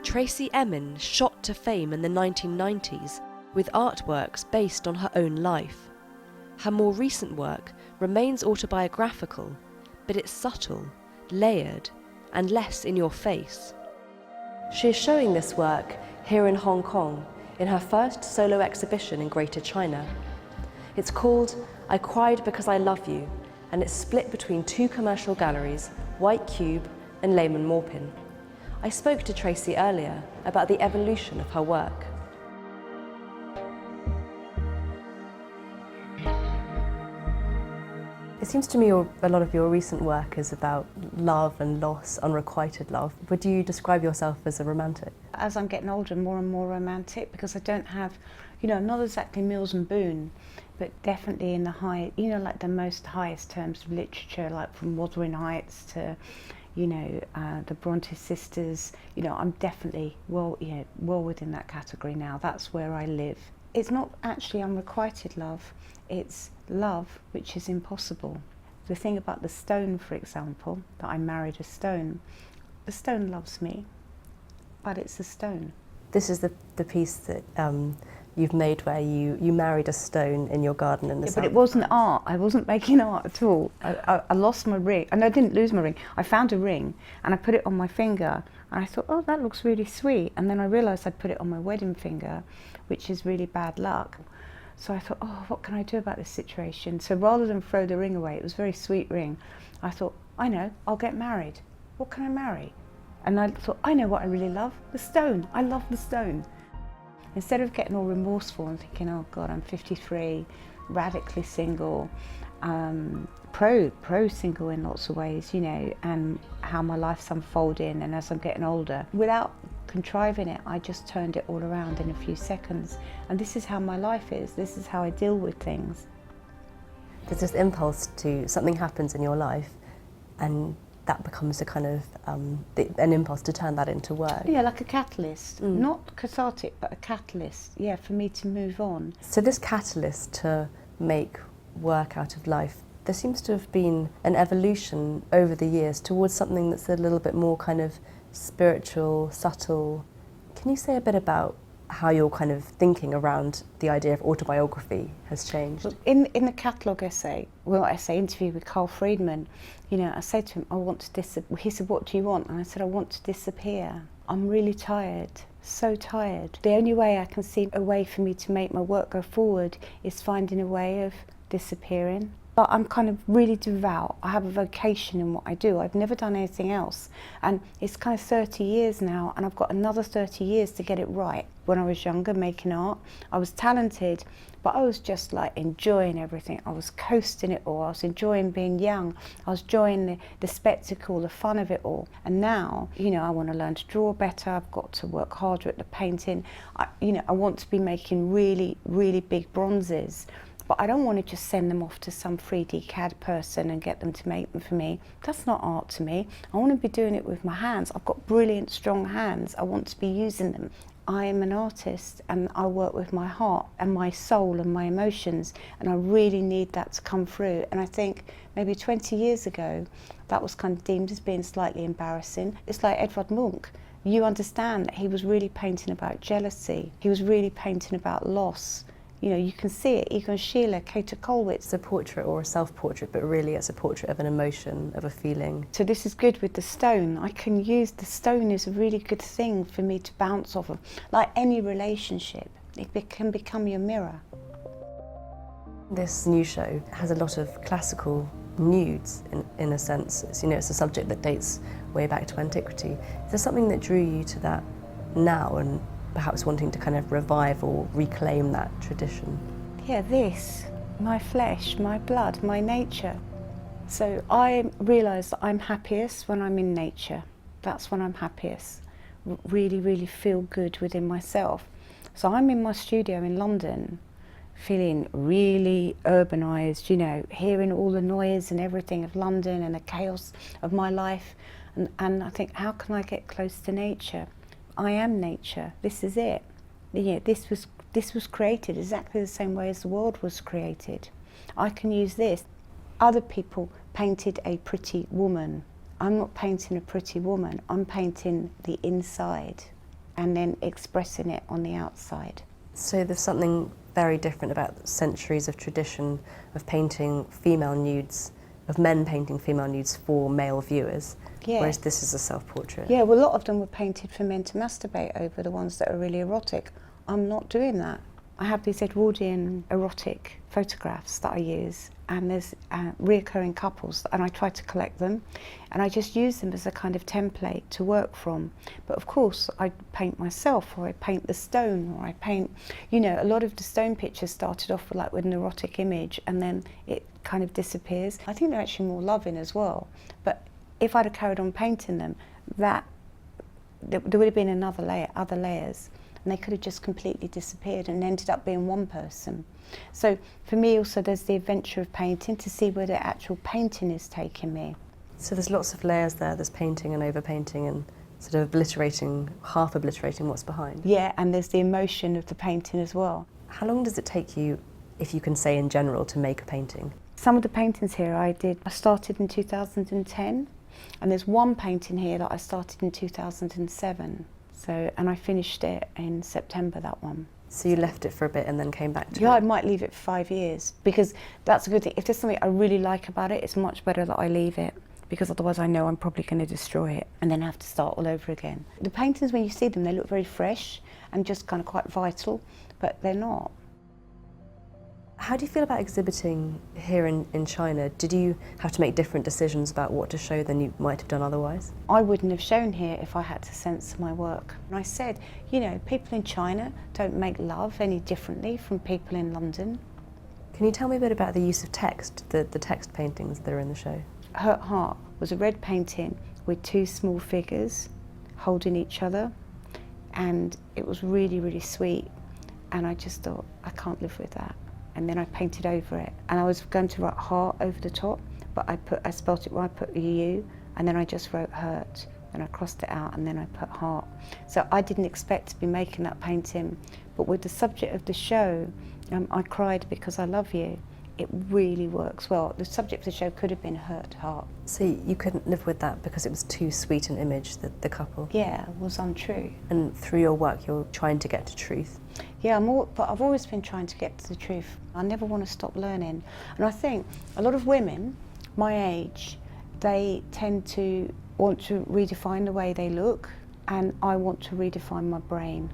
Tracey Emin shot to fame in the 1990s with artworks based on her own life. Her more recent work remains autobiographical, but it's subtle, layered, and less in your face. She is showing this work here in Hong Kong in her first solo exhibition in Greater China. It's called I Cried Because I Love You, and it's split between two commercial galleries, White Cube and Lehman Maupin. I spoke to Tracey earlier about the evolution of her work. It seems to me a lot of your recent work is about love and loss, unrequited love. Would you describe yourself as a romantic? As I'm getting older, more and more romantic, because I don't have, not exactly Mills and Boon, but definitely in the high, like the most highest terms of literature, like from Wuthering Heights to, the Bronte sisters. I'm definitely well within that category now. That's where I live. It's not actually unrequited love, it's love which is impossible. The thing about the stone, for example, that I married a stone, the stone loves me, but it's a stone. This is the piece that you've made where you married a stone in your garden in the But it wasn't art. I wasn't making art at all. I lost my ring, and I didn't lose my ring. I found a ring and I put it on my finger and I thought, oh, that looks really sweet. And then I realised I'd put it on my wedding finger, which is really bad luck. So I thought, oh, what can I do about this situation? So rather than throw the ring away, it was a very sweet ring, I thought, I know, I'll get married. What can I marry? And I thought, I know what I really love, the stone. I love the stone. Instead of getting all remorseful and thinking, oh God, I'm 53, radically single, pro-single in lots of ways, and how my life's unfolding and as I'm getting older. Without contriving it, I just turned it all around in a few seconds. And this is how my life is. This is how I deal with things. There's this impulse to, something happens in your life and that becomes a kind of, an impulse to turn that into work. Yeah, like a catalyst. Not cathartic, but a catalyst, for me to move on. So this catalyst to make work out of life, there seems to have been an evolution over the years towards something that's a little bit more kind of spiritual, subtle. Can you say a bit about how your kind of thinking around the idea of autobiography has changed? In the catalogue essay interview with Carl Friedman, I said to him, I want to disappear. He said, what do you want? And I said, I want to disappear. I'm really tired, so tired. The only way I can see a way for me to make my work go forward is finding a way of disappearing. But I'm kind of really devout. I have a vocation in what I do. I've never done anything else. And it's kind of 30 years now, and I've got another 30 years to get it right. When I was younger, making art, I was talented, but I was just like enjoying everything. I was coasting it all. I was enjoying being young. I was enjoying the spectacle, the fun of it all. And now, I want to learn to draw better. I've got to work harder at the painting. I want to be making really, really big bronzes. But I don't want to just send them off to some 3D CAD person and get them to make them for me. That's not art to me. I want to be doing it with my hands. I've got brilliant, strong hands. I want to be using them. I am an artist and I work with my heart and my soul and my emotions, and I really need that to come through. And I think maybe 20 years ago, that was kind of deemed as being slightly embarrassing. It's like Edvard Munch. You understand that he was really painting about jealousy. He was really painting about loss. You can see it, Egon Schiele, Kato Kollwitz. It's a portrait or a self-portrait, but really it's a portrait of an emotion, of a feeling. So this is good with the stone. I can use the stone as a really good thing for me to bounce off of. Like any relationship, it can become your mirror. This new show has a lot of classical nudes, in a sense. It's a subject that dates way back to antiquity. Is there something that drew you to that now, and perhaps wanting to kind of revive or reclaim that tradition? Yeah, this, my flesh, my blood, my nature. So I realise that I'm happiest when I'm in nature. That's when I'm happiest. Really, really feel good within myself. So I'm in my studio in London, feeling really urbanised, hearing all the noise and everything of London and the chaos of my life. And I think, how can I get close to nature? I am nature. This is it. This was created exactly the same way as the world was created. I can use this. Other people painted a pretty woman. I'm not painting a pretty woman. I'm painting the inside. and then expressing it on the outside. So there's something very different about centuries of tradition of painting female nudes, of men painting female nudes for male viewers, Yeah. whereas this is a self-portrait. Yeah, well, a lot of them were painted for men to masturbate over, the ones that are really erotic. I'm not doing that. I have these Edwardian erotic photographs that I use, and there's reoccurring couples, and I try to collect them, and I just use them as a kind of template to work from. But of course, I paint myself, or I paint the stone, or I paint, you know, a lot of the stone pictures started off with an erotic image, and then it kind of disappears. I think they're actually more loving as well. But if I'd have carried on painting them, there would have been other layers. And they could have just completely disappeared and ended up being one person. So for me also there's the adventure of painting, to see where the actual painting is taking me. So there's lots of layers there, there's painting and overpainting and sort of half obliterating what's behind. Yeah, and there's the emotion of the painting as well. How long does it take you, if you can say in general, to make a painting? Some of the paintings here I started in 2010, and there's one painting here that I started in 2007. And I finished it in September, that one. So you left it for a bit and then came back to it? Yeah, I might leave it for 5 years, because that's a good thing. If there's something I really like about it, it's much better that I leave it, because otherwise I know I'm probably going to destroy it and then have to start all over again. The paintings, when you see them, they look very fresh and just kind of quite vital, but they're not. How do you feel about exhibiting here in China? Did you have to make different decisions about what to show than you might have done otherwise? I wouldn't have shown here if I had to censor my work. And I said, you know, people in China don't make love any differently from people in London. Can you tell me a bit about the use of text, the text paintings that are in the show? Hurt Heart was a red painting with two small figures holding each other, and it was really, really sweet. And I just thought, I can't live with that. And then I painted over it. And I was going to write heart over the top, but I spelt it wrong, I put U, and then I just wrote hurt, and I crossed it out, and then I put heart. So I didn't expect to be making that painting, but with the subject of the show, I cried because I love you. It really works well. The subject of the show could have been hurt heart. So you couldn't live with that because it was too sweet an image, the couple? Yeah, it was untrue. And through your work, you're trying to get to truth? Yeah, but I've always been trying to get to the truth. I never want to stop learning. And I think a lot of women my age, they tend to want to redefine the way they look, and I want to redefine my brain.